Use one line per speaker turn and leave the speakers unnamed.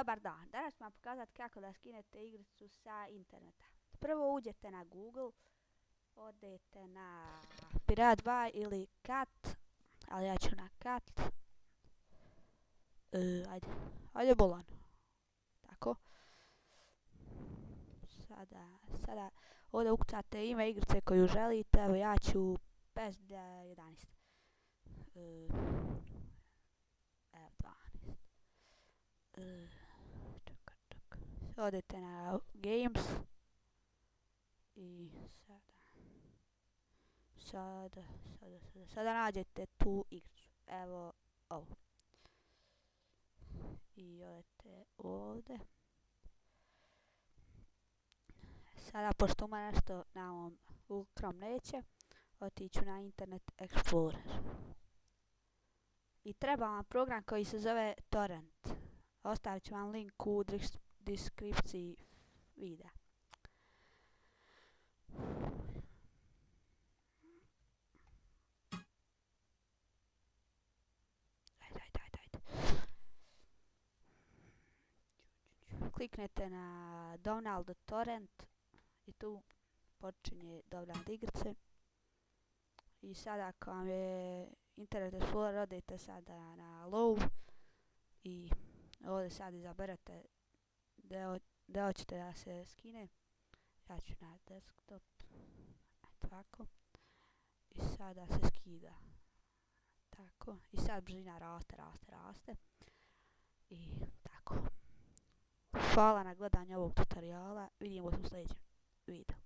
Dobar dan, danas ću vam pokazati kako da skinete igricu sa interneta. Prvo uđete na Google, odete na Pirate Bay ili Cat, ali ja ću na Cat. Ajde bolan. Tako. Sada ovdje ukucate ime igrice koju želite, evo ja ću PES 11. Evo 12. Odete na Games i sada nađete tu igricu, evo ovo. I odete ovdje. Sada pošto ima nešto na ovom Chrome neće, otiću na Internet Explorer. I treba vam program koji se zove Torrent. Ostavit ću vam link u deskripciji videa. Kliknete na Download Torrent i tu počinje download igrice. I sada ako vam je Internet Explorer, odete sada na Low i ovdje sad izaberete gdje hoćete da se skine. Ja ću na desktop, tako. I sada se skida. Tako. I sad brzina raste. I tako. Hvala na gledanju ovog tutoriala. Vidimo se u sljedećem videu.